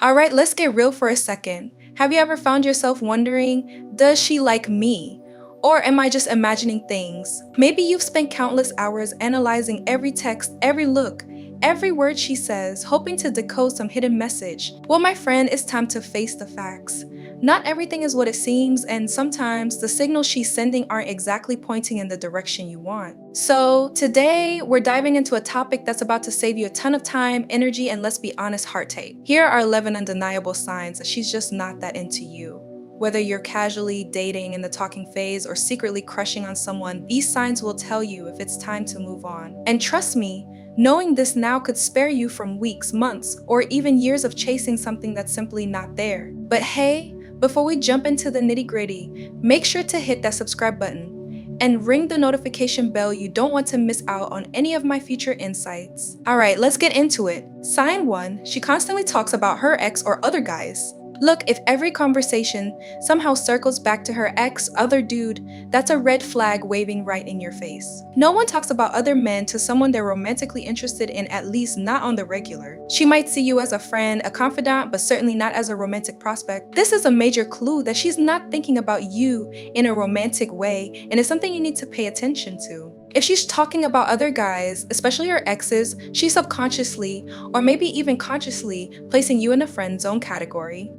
Alright, let's get real for a second. Have you ever found yourself wondering, does she like me? Or am I just imagining things? Maybe you've spent countless hours analyzing every text, every look, every word she says, hoping to decode some hidden message. Well, my friend, it's time to face the facts. Not everything is what it seems, and sometimes the signals she's sending aren't exactly pointing in the direction you want. So, today we're diving into a topic that's about to save you a ton of time, energy, and let's be honest, heartache. Here are 11 undeniable signs that she's just not that into you. Whether you're casually dating in the talking phase or secretly crushing on someone, these signs will tell you if it's time to move on. And trust me, knowing this now could spare you from weeks, months, or even years of chasing something that's simply not there. But hey, before we jump into the nitty-gritty, make sure to hit that subscribe button and ring the notification bell. You don't want to miss out on any of my future insights. Alright, let's get into it. Sign 1, she constantly talks about her ex or other guys. Look, if every conversation somehow circles back to her ex, other dude, that's a red flag waving right in your face. No one talks about other men to someone they're romantically interested in, at least not on the regular. She might see you as a friend, a confidant, but certainly not as a romantic prospect. This is a major clue that she's not thinking about you in a romantic way, and it's something you need to pay attention to. If she's talking about other guys, especially her exes, she's subconsciously, or maybe even consciously, placing you in a friend zone category.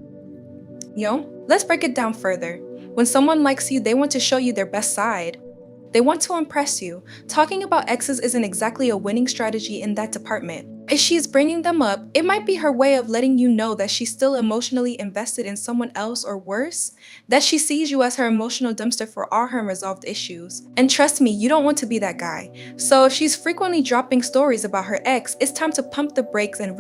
Let's break it down further. When someone likes you, they want to show you their best side. They want to impress you. Talking about exes isn't exactly a winning strategy in that department. If she's bringing them up, it might be her way of letting you know that she's still emotionally invested in someone else, or worse, that she sees you as her emotional dumpster for all her unresolved issues. And trust me, you don't want to be that guy. So if she's frequently dropping stories about her ex, it's time to pump the brakes and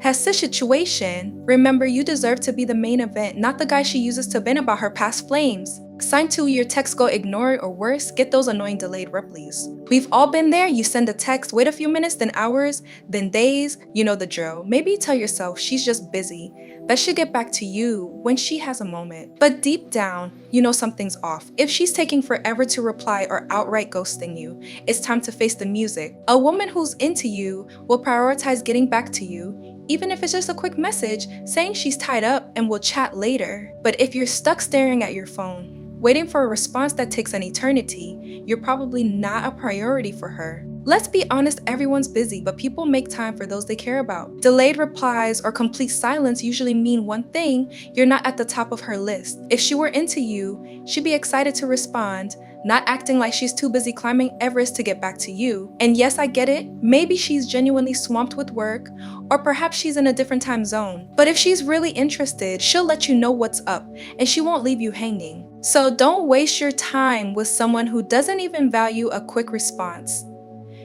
has such situation. Remember, you deserve to be the main event, not the guy she uses to vent about her past flames. Sign 2, your texts go ignored, or worse, get those annoying delayed replies. We've all been there. You send a text, wait a few minutes, then hours, then days, you know the drill. Maybe tell yourself she's just busy, that she'll get back to you when she has a moment. But deep down, you know something's off. If she's taking forever to reply or outright ghosting you, it's time to face the music. A woman who's into you will prioritize getting back to you, even if it's just a quick message saying she's tied up and will chat later. But if you're stuck staring at your phone, waiting for a response that takes an eternity, you're probably not a priority for her. Let's be honest, everyone's busy, but people make time for those they care about. Delayed replies or complete silence usually mean one thing: you're not at the top of her list. If she were into you, she'd be excited to respond, not acting like she's too busy climbing Everest to get back to you. And yes, I get it, maybe she's genuinely swamped with work, or perhaps she's in a different time zone. But if she's really interested, she'll let you know what's up, and she won't leave you hanging. So don't waste your time with someone who doesn't even value a quick response.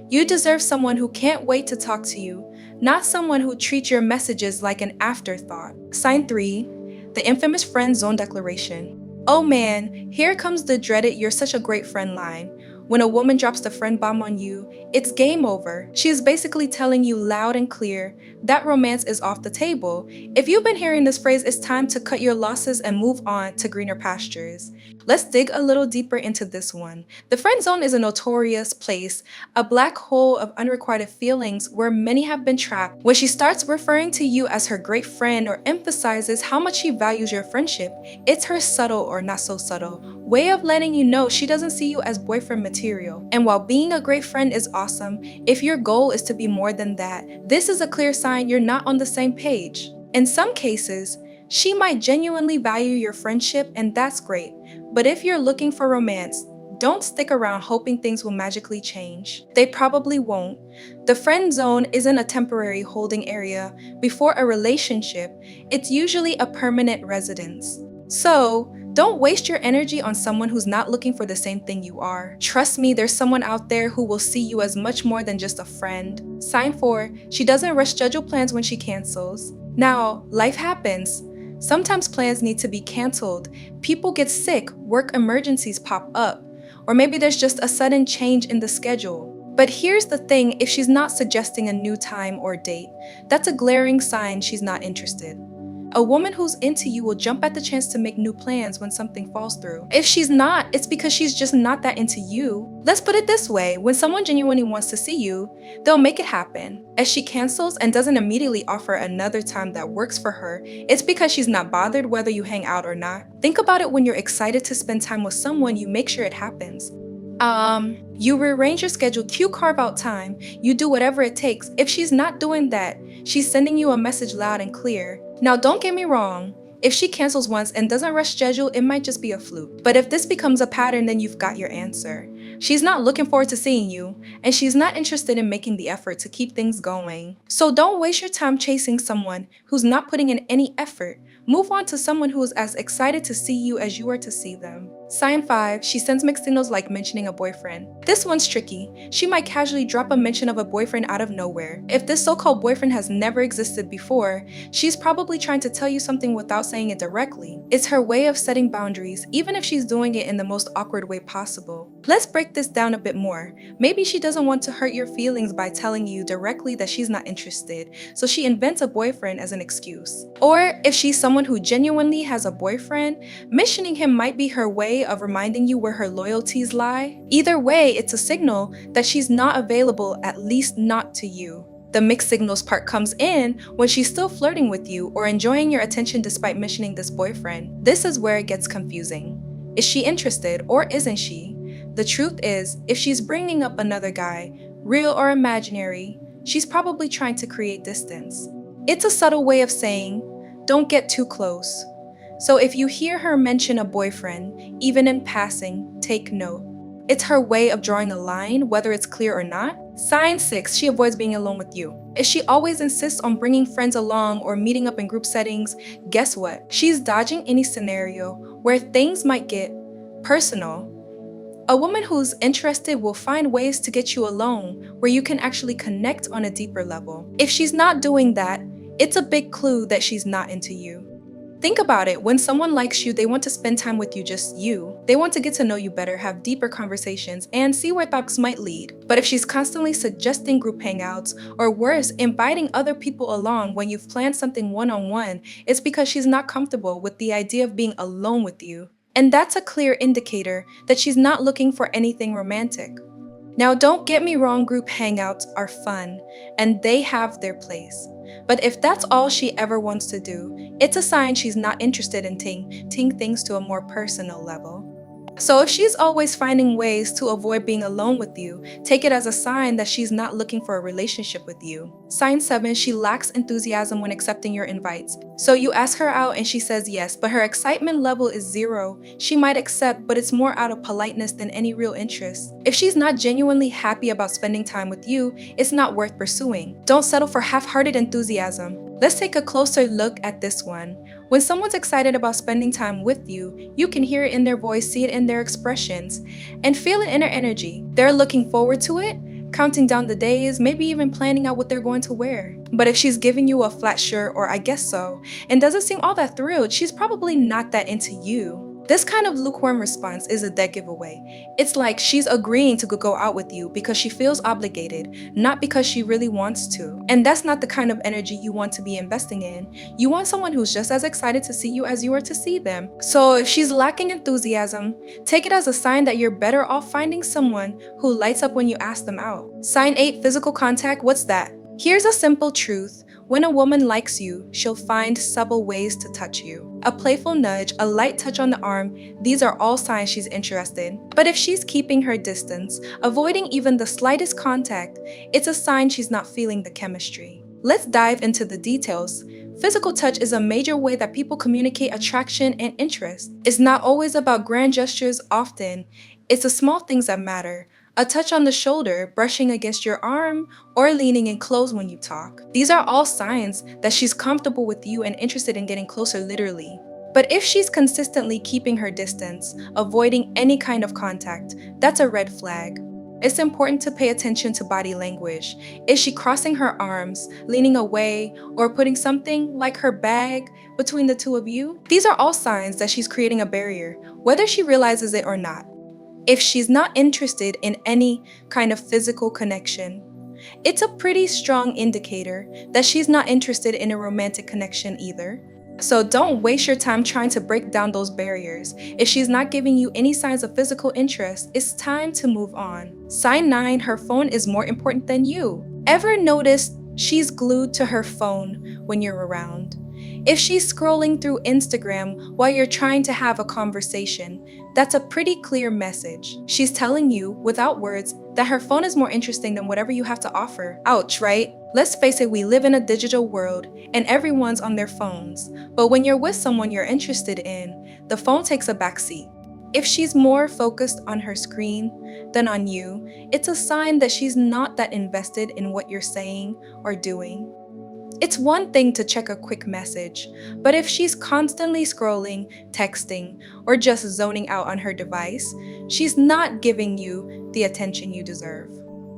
You deserve someone who can't wait to talk to you, not someone who treats your messages like an afterthought. Sign 3, the infamous friend zone declaration. Oh man, here comes the dreaded "you're such a great friend" line. When a woman drops the friend bomb on you, it's game over. She is basically telling you loud and clear that romance is off the table. If you've been hearing this phrase, it's time to cut your losses and move on to greener pastures. Let's dig a little deeper into this one. The friend zone is a notorious place, a black hole of unrequited feelings where many have been trapped. When she starts referring to you as her great friend or emphasizes how much she values your friendship, it's her subtle, or not so subtle, way of letting you know she doesn't see you as boyfriend material. And while being a great friend is awesome, if your goal is to be more than that, this is a clear sign you're not on the same page. In some cases, she might genuinely value your friendship, and that's great. But if you're looking for romance, don't stick around hoping things will magically change. They probably won't. The friend zone isn't a temporary holding area before a relationship. It's usually a permanent residence. So, don't waste your energy on someone who's not looking for the same thing you are. Trust me, there's someone out there who will see you as much more than just a friend. Sign 4, she doesn't rush schedule plans when she cancels. Now, life happens. Sometimes plans need to be canceled. People get sick, work emergencies pop up, or maybe there's just a sudden change in the schedule. But here's the thing, if she's not suggesting a new time or date, that's a glaring sign she's not interested. A woman who's into you will jump at the chance to make new plans when something falls through. If she's not, it's because she's just not that into you. Let's put it this way, when someone genuinely wants to see you, they'll make it happen. If she cancels and doesn't immediately offer another time that works for her, it's because she's not bothered whether you hang out or not. Think about it when you're excited to spend time with someone, you make sure it happens. You rearrange your schedule, cue carve out time, you do whatever it takes. If she's not doing that, she's sending you a message loud and clear. Now don't get me wrong, if she cancels once and doesn't rush schedule, it might just be a fluke. But if this becomes a pattern, then you've got your answer. She's not looking forward to seeing you, and she's not interested in making the effort to keep things going. So don't waste your time chasing someone who's not putting in any effort. Move on to someone who is as excited to see you as you are to see them. Sign 5, she sends mixed signals like mentioning a boyfriend. This one's tricky. She might casually drop a mention of a boyfriend out of nowhere. If this so-called boyfriend has never existed before, she's probably trying to tell you something without saying it directly. It's her way of setting boundaries, even if she's doing it in the most awkward way possible. Let's break this down a bit more. Maybe she doesn't want to hurt your feelings by telling you directly that she's not interested, so she invents a boyfriend as an excuse. Or if she's someone who genuinely has a boyfriend, mentioning him might be her way of reminding you where her loyalties lie. Either way, it's a signal that she's not available, at least not to you. The mixed signals part comes in when she's still flirting with you or enjoying your attention despite mentioning this boyfriend. This is where it gets confusing. Is she interested or isn't she? The truth is, if she's bringing up another guy, real or imaginary, she's probably trying to create distance. It's a subtle way of saying, don't get too close. So if you hear her mention a boyfriend, even in passing, take note. It's her way of drawing a line, whether it's clear or not. Sign 6, she avoids being alone with you. If she always insists on bringing friends along or meeting up in group settings, guess what? She's dodging any scenario where things might get personal. A woman who's interested will find ways to get you alone where you can actually connect on a deeper level. If she's not doing that, it's a big clue that she's not into you. Think about it, when someone likes you, they want to spend time with you, just you. They want to get to know you better, have deeper conversations, and see where thoughts might lead. But if she's constantly suggesting group hangouts, or worse, inviting other people along when you've planned something one-on-one, it's because she's not comfortable with the idea of being alone with you. And that's a clear indicator that she's not looking for anything romantic. Now don't get me wrong, group hangouts are fun, and they have their place. But if that's all she ever wants to do, it's a sign she's not interested in taking things to a more personal level. So if she's always finding ways to avoid being alone with you, take it as a sign that she's not looking for a relationship with you. Sign 7, she lacks enthusiasm when accepting your invites. So you ask her out and she says yes, but her excitement level is 0. She might accept, but it's more out of politeness than any real interest. If she's not genuinely happy about spending time with you, it's not worth pursuing. Don't settle for half-hearted enthusiasm. Let's take a closer look at this one. When someone's excited about spending time with you, you can hear it in their voice, see it in their expressions, and feel it in their energy. They're looking forward to it, counting down the days, maybe even planning out what they're going to wear. But if she's giving you a flat shirt or I guess so, and doesn't seem all that thrilled, she's probably not that into you. This kind of lukewarm response is a dead giveaway. It's like she's agreeing to go out with you because she feels obligated, not because she really wants to. And that's not the kind of energy you want to be investing in. You want someone who's just as excited to see you as you are to see them. So if she's lacking enthusiasm, take it as a sign that you're better off finding someone who lights up when you ask them out. Sign 8, physical contact, what's that? Here's a simple truth. When a woman likes you, she'll find subtle ways to touch you. A playful nudge, a light touch on the arm, these are all signs she's interested. But if she's keeping her distance, avoiding even the slightest contact, it's a sign she's not feeling the chemistry. Let's dive into the details. Physical touch is a major way that people communicate attraction and interest. It's not always about grand gestures often. It's the small things that matter. A touch on the shoulder, brushing against your arm, or leaning in close when you talk. These are all signs that she's comfortable with you and interested in getting closer literally. But if she's consistently keeping her distance, avoiding any kind of contact, that's a red flag. It's important to pay attention to body language. Is she crossing her arms, leaning away, or putting something like her bag between the two of you? These are all signs that she's creating a barrier, whether she realizes it or not. If she's not interested in any kind of physical connection, it's a pretty strong indicator that she's not interested in a romantic connection either. So don't waste your time trying to break down those barriers. If she's not giving you any signs of physical interest, it's time to move on. Sign 9, her phone is more important than you. Ever noticed she's glued to her phone when you're around? If she's scrolling through Instagram while you're trying to have a conversation, that's a pretty clear message. She's telling you, without words, that her phone is more interesting than whatever you have to offer. Ouch, right? Let's face it, we live in a digital world and everyone's on their phones. But when you're with someone you're interested in, the phone takes a backseat. If she's more focused on her screen than on you, it's a sign that she's not that invested in what you're saying or doing. It's one thing to check a quick message, but if she's constantly scrolling, texting, or just zoning out on her device, she's not giving you the attention you deserve.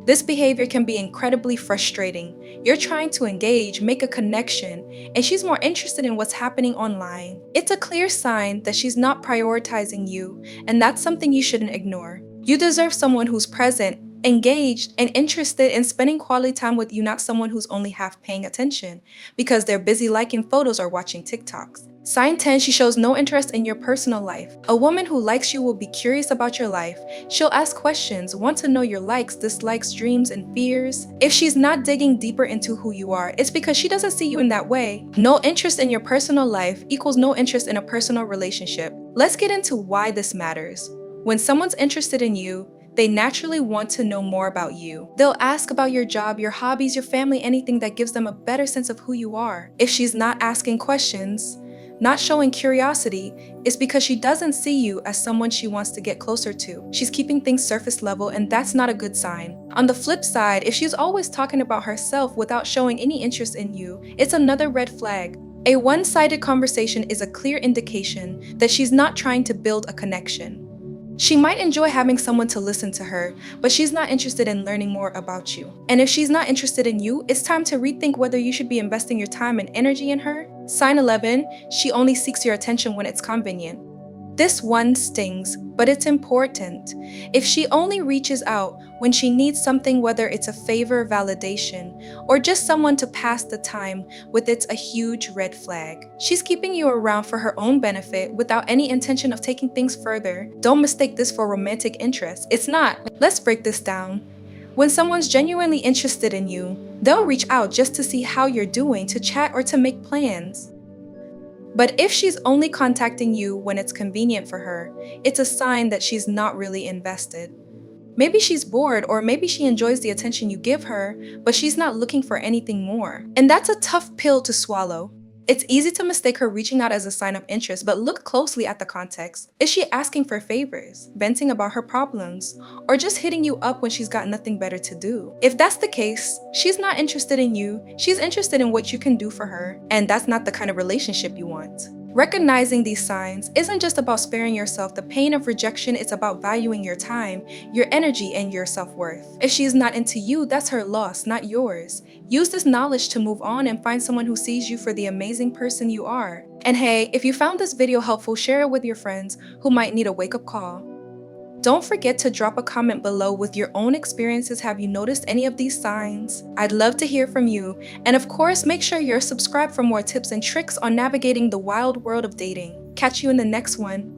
This behavior can be incredibly frustrating. You're trying to engage, make a connection, and she's more interested in what's happening online. It's a clear sign that she's not prioritizing you, and that's something you shouldn't ignore. You deserve someone who's present, engaged, and interested in spending quality time with you, not someone who's only half paying attention because they're busy liking photos or watching TikToks. Sign 10, she shows no interest in your personal life. A woman who likes you will be curious about your life. She'll ask questions, want to know your likes, dislikes, dreams, and fears. If she's not digging deeper into who you are, it's because she doesn't see you in that way. No interest in your personal life equals no interest in a personal relationship. Let's get into why this matters. When someone's interested in you, they naturally want to know more about you. They'll ask about your job, your hobbies, your family, anything that gives them a better sense of who you are. If she's not asking questions, not showing curiosity, it's because she doesn't see you as someone she wants to get closer to. She's keeping things surface level, and that's not a good sign. On the flip side, if she's always talking about herself without showing any interest in you, it's another red flag. A one-sided conversation is a clear indication that she's not trying to build a connection. She might enjoy having someone to listen to her, but she's not interested in learning more about you. And if she's not interested in you, it's time to rethink whether you should be investing your time and energy in her. Sign 11, she only seeks your attention when it's convenient. This one stings, but it's important. If she only reaches out when she needs something, whether it's a favor, validation, or just someone to pass the time with, it's a huge red flag. She's keeping you around for her own benefit without any intention of taking things further. Don't mistake this for romantic interest. It's not. Let's break this down. When someone's genuinely interested in you, they'll reach out just to see how you're doing, to chat, or to make plans. But if she's only contacting you when it's convenient for her, it's a sign that she's not really invested. Maybe she's bored, or maybe she enjoys the attention you give her, but she's not looking for anything more. And that's a tough pill to swallow. It's easy to mistake her reaching out as a sign of interest, but look closely at the context. Is she asking for favors, venting about her problems, or just hitting you up when she's got nothing better to do? If that's the case, she's not interested in you, she's interested in what you can do for her, and that's not the kind of relationship you want. Recognizing these signs isn't just about sparing yourself the pain of rejection, it's about valuing your time, your energy, and your self-worth. If she's not into you, that's her loss, not yours. Use this knowledge to move on and find someone who sees you for the amazing person you are. And hey, if you found this video helpful, share it with your friends who might need a wake-up call. Don't forget to drop a comment below with your own experiences. Have you noticed any of these signs? I'd love to hear from you. And of course, make sure you're subscribed for more tips and tricks on navigating the wild world of dating. Catch you in the next one.